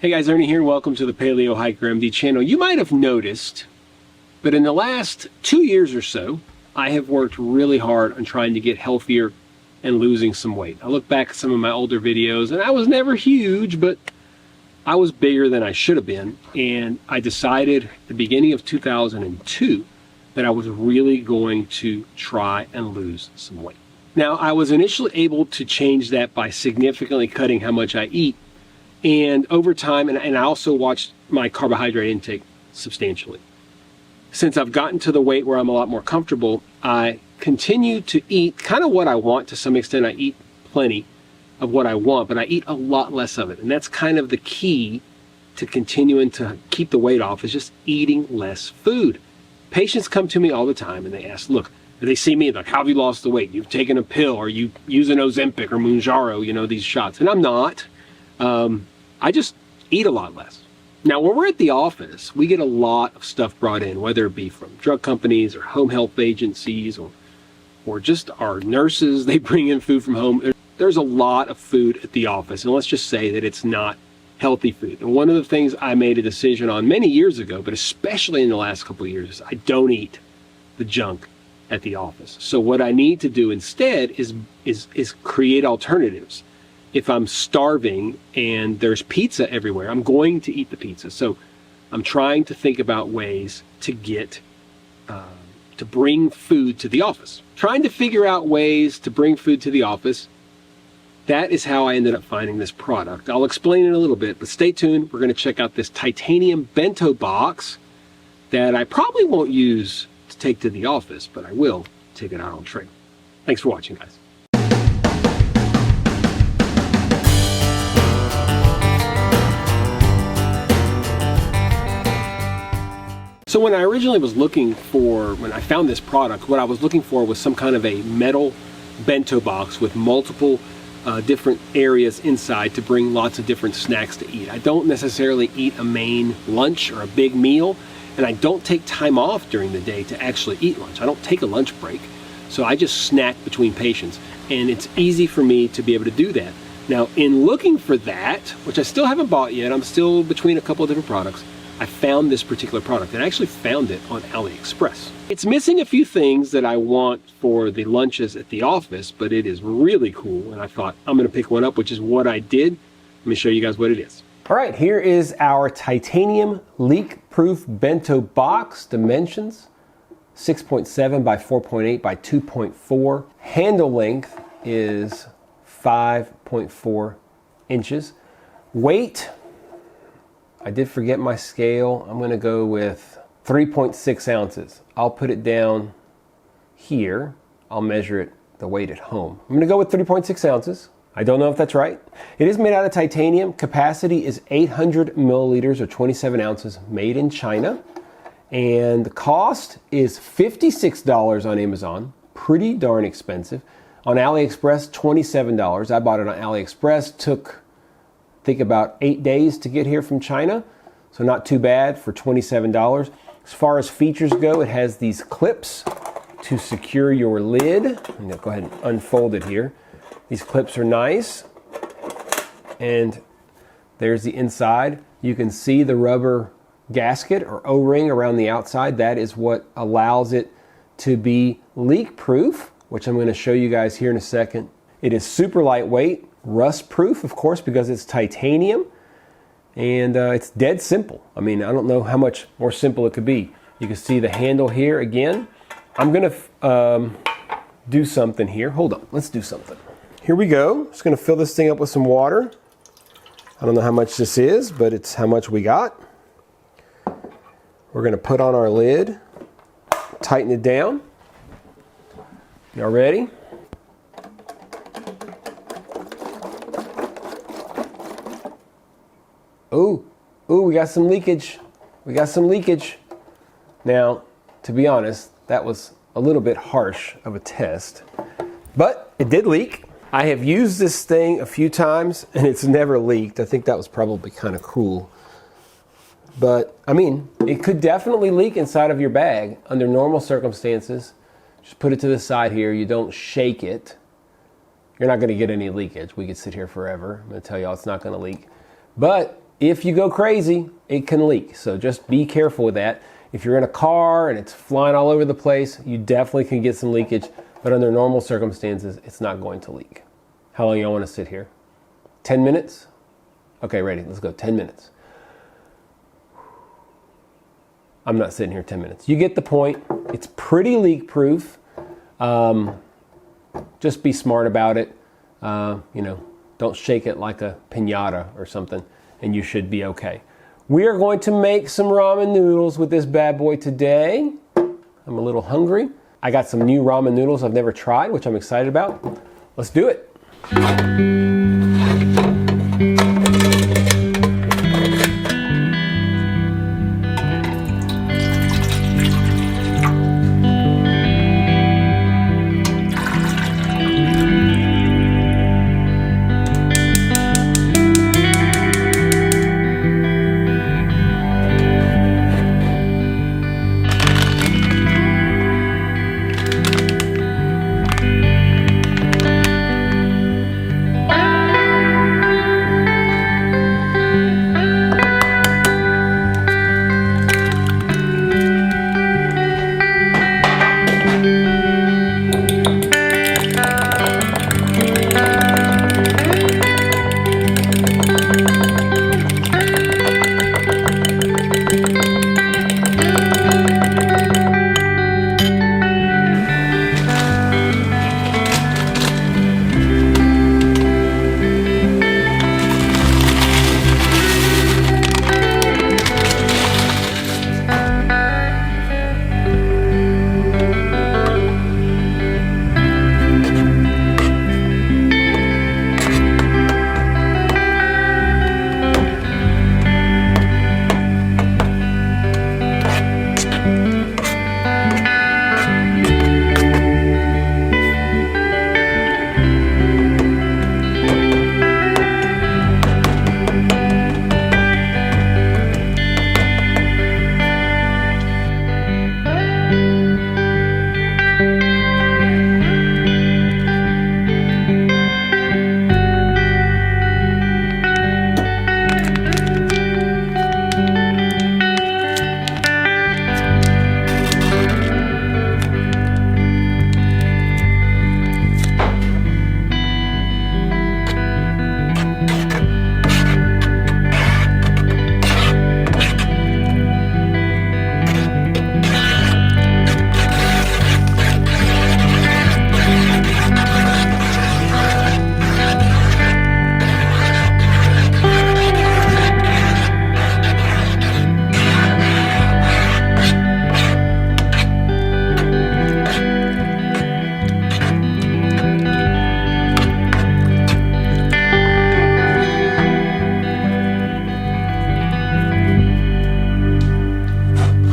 Hey guys, Ernie here. Welcome to the Paleo Hiker MD channel. You might have noticed, but in the last 2 years or so, I have worked really hard on trying to get healthier and losing some weight. I look back at some of my older videos and I was never huge, but I was bigger than I should have been. And I decided at the beginning of 2002 that I was really going to try and lose some weight. Now, I was initially able to change that by significantly cutting how much I eat. And over time, and I also watched my carbohydrate intake substantially. Since I've gotten to the weight where I'm a lot more comfortable, I continue to eat kind of what I want to some extent. I eat plenty of what I want, but I eat a lot less of it. And that's kind of the key to continuing to keep the weight off, is just eating less food. Patients come to me all the time and they ask, look, they see me like, how have you lost the weight? You've taken a pill, or you use an Ozempic or Mounjaro, you know, these shots. And I'm not. I just eat a lot less. Now, when we're at the office, we get a lot of stuff brought in, whether it be from drug companies or home health agencies or just our nurses. They bring in food from home. There's a lot of food at the office, and let's just say that it's not healthy food. And one of the things I made a decision on many years ago, but especially in the last couple of years, is I don't eat the junk at the office. So what I need to do instead is create alternatives. If I'm starving and there's pizza everywhere, I'm going to eat the pizza. So I'm trying to think about ways to get, to bring food to the office. Trying to figure out ways to bring food to the office. That is how I ended up finding this product. I'll explain in a little bit, but stay tuned. We're going to check out this titanium bento box that I probably won't use to take to the office, but I will take it out on trail. Thanks for watching, guys. So when I originally was when I found this product, what I was looking for was some kind of a metal bento box with multiple different areas inside to bring lots of different snacks to eat. I don't necessarily eat a main lunch or a big meal, and I don't take time off during the day to actually eat lunch. I don't take a lunch break, so I just snack between patients, and it's easy for me to be able to do that. Now, in looking for that, which I still haven't bought yet, I'm still between a couple of different products, I found this particular product, and I actually found it on AliExpress. It's missing a few things that I want for the lunches at the office, but it is really cool, and I thought I'm gonna pick one up, which is what I did. Let me show you guys what it is. All right, here is our titanium leak-proof bento box. Dimensions, 6.7 by 4.8 by 2.4. Handle length is 5.4 inches. Weight, I did forget my scale. I'm going to go with 3.6 ounces. I'll put it down here. I'll measure it, the weight at home. I'm going to go with 3.6 ounces. I don't know if that's right. It is made out of titanium. Capacity is 800 milliliters or 27 ounces, made in China. And the cost is $56 on Amazon. Pretty darn expensive. On AliExpress, $27. I bought it on AliExpress. Took, I think, about 8 days to get here from China, so not too bad for $27. As far as features go, it has these clips to secure your lid. I'm going to go ahead and unfold it here. These clips are nice, and there's the inside. You can see the rubber gasket or O-ring around the outside. That is what allows it to be leak-proof, which I'm going to show you guys here in a second. It is super lightweight. Rust-proof, of course, because it's titanium, and it's dead simple. I mean, I don't know how much more simple it could be. You can see the handle here again. I'm gonna do something here. Hold on, let's do something. Here we go. Just gonna fill this thing up with some water. I don't know how much this is, but it's how much we got. We're gonna put on our lid, tighten it down. Y'all ready? Ooh, we got some leakage. We got some leakage. Now, to be honest, that was a little bit harsh of a test, but it did leak. I have used this thing a few times and it's never leaked. I think that was probably kind of cool. But, I mean, it could definitely leak inside of your bag under normal circumstances. Just put it to the side here. You don't shake it. You're not going to get any leakage. We could sit here forever. I'm going to tell y'all it's not going to leak. But If you go crazy, it can leak. So just be careful with that. If you're in a car and it's flying all over the place, you definitely can get some leakage, but under normal circumstances, it's not going to leak. How long y'all want to sit here? 10 minutes? Okay, ready, let's go, 10 minutes. I'm not sitting here 10 minutes. You get the point. It's pretty leak proof. Just be smart about it. Don't shake it like a piñata or something, and you should be okay. We are going to make some ramen noodles with this bad boy today. I'm a little hungry. I got some new ramen noodles I've never tried, which I'm excited about. Let's do it.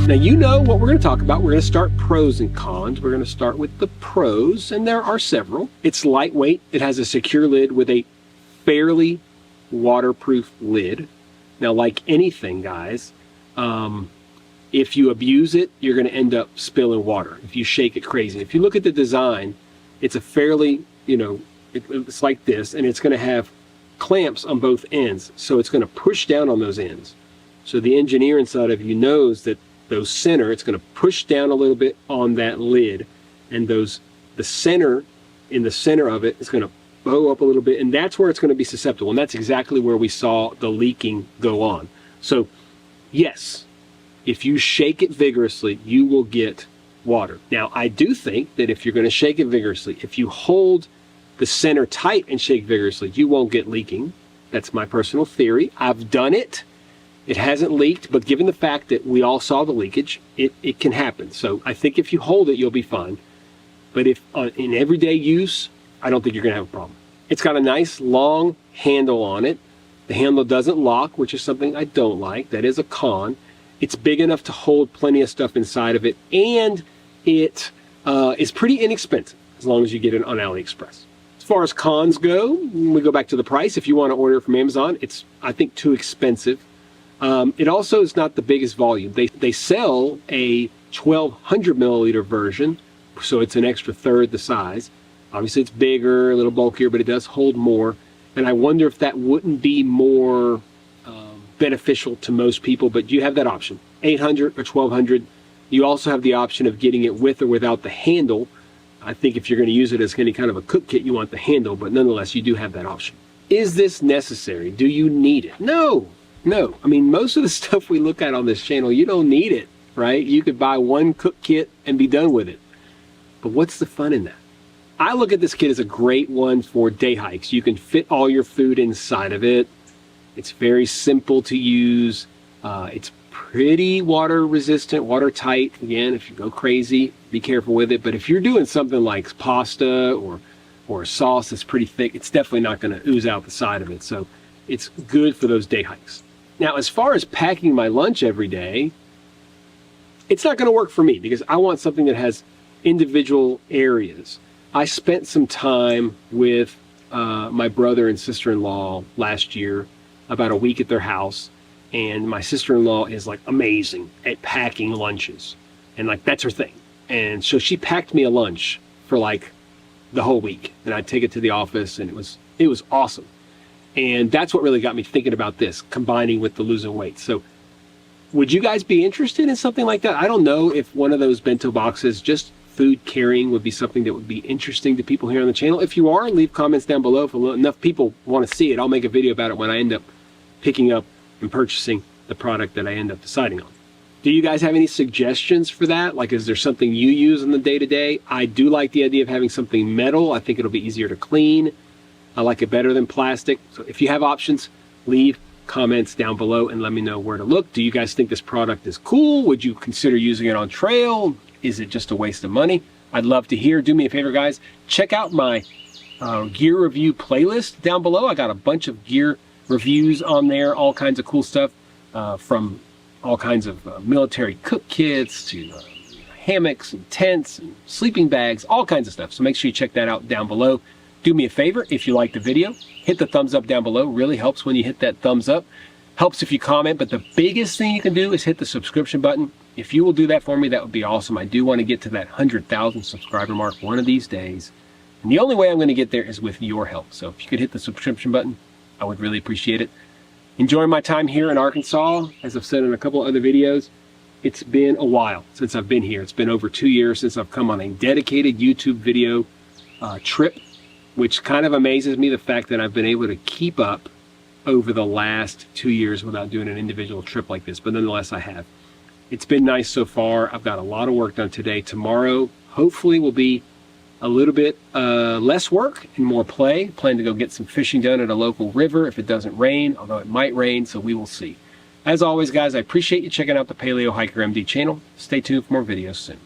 Now you know what we're going to talk about. We're going to start pros and cons. We're going to start with the pros, and there are several. It's lightweight. It has a secure lid with a fairly waterproof lid. Now, like anything, guys, if you abuse it, you're going to end up spilling water if you shake it crazy. If you look at the design, it's a fairly, it's like this, and it's going to have clamps on both ends. So it's going to push down on those ends. So the engineer inside of you knows that those center, it's going to push down a little bit on that lid, and the center, in the center of it, is going to bow up a little bit, and that's where it's going to be susceptible, and that's exactly where we saw the leaking go on. So yes, if you shake it vigorously, you will get water. Now, I do think that if you're going to shake it vigorously, if you hold the center tight and shake vigorously, you won't get leaking. That's my personal theory. I've done it. It hasn't leaked, but given the fact that we all saw the leakage, it can happen. So I think if you hold it, you'll be fine. But if in everyday use, I don't think you're going to have a problem. It's got a nice long handle on it. The handle doesn't lock, which is something I don't like. That is a con. It's big enough to hold plenty of stuff inside of it, and it is pretty inexpensive as long as you get it on AliExpress. As far as cons go, we go back to the price. If you want to order it from Amazon, it's, I think, too expensive. It also is not the biggest volume. They sell a 1200 milliliter version, so it's an extra third the size. Obviously it's bigger, a little bulkier, but it does hold more. And I wonder if that wouldn't be more beneficial to most people, but you have that option, 800 or 1200. You also have the option of getting it with or without the handle. I think if you're going to use it as any kind of a cook kit, you want the handle, but nonetheless, you do have that option. Is this necessary? Do you need it? No. I mean, most of the stuff we look at on this channel, you don't need it, right? You could buy one cook kit and be done with it. But what's the fun in that? I look at this kit as a great one for day hikes. You can fit all your food inside of it. It's very simple to use. It's pretty water resistant, watertight. Again, if you go crazy, be careful with it. But if you're doing something like pasta or a sauce that's pretty thick, it's definitely not going to ooze out the side of it. So it's good for those day hikes. Now, as far as packing my lunch every day, it's not going to work for me because I want something that has individual areas. I spent some time with my brother and sister-in-law last year, about a week at their house, and my sister-in-law is like amazing at packing lunches, and like that's her thing. And so she packed me a lunch for like the whole week, and I'd take it to the office, and it was awesome. And that's what really got me thinking about this, combining with the losing weight. So would you guys be interested in something like that? I don't know if one of those bento boxes, just food carrying, would be something that would be interesting to people here on the channel. If you are, leave comments down below. If enough people want to see it, I'll make a video about it when I end up picking up and purchasing the product that I end up deciding on. Do you guys have any suggestions for that? Like, is there something you use in the day-to-day? I do like the idea of having something metal. I think it'll be easier to clean. I like it better than plastic. So if you have options, leave comments down below and let me know where to look. Do you guys think this product is cool? Would you consider using it on trail? Is it just a waste of money? I'd love to hear. Do me a favor, guys. Check out my gear review playlist down below. I got a bunch of gear reviews on there, all kinds of cool stuff, from all kinds of military cook kits to hammocks and tents and sleeping bags, all kinds of stuff. So make sure you check that out down below. Do me a favor, if you like the video, hit the thumbs up down below. Really helps when you hit that thumbs up. Helps if you comment, but the biggest thing you can do is hit the subscription button. If you will do that for me, that would be awesome. I do want to get to that 100,000 subscriber mark one of these days. And the only way I'm going to get there is with your help. So if you could hit the subscription button, I would really appreciate it. Enjoying my time here in Arkansas. As I've said in a couple of other videos, it's been a while since I've been here. It's been over 2 years since I've come on a dedicated YouTube video trip, which kind of amazes me, the fact that I've been able to keep up over the last 2 years without doing an individual trip like this, but nonetheless I have. It's been nice so far. I've got a lot of work done today. Tomorrow, hopefully, will be a little bit less work and more play. Plan to go get some fishing done at a local river if it doesn't rain, although it might rain, so we will see. As always, guys, I appreciate you checking out the Paleo Hiker MD channel. Stay tuned for more videos soon.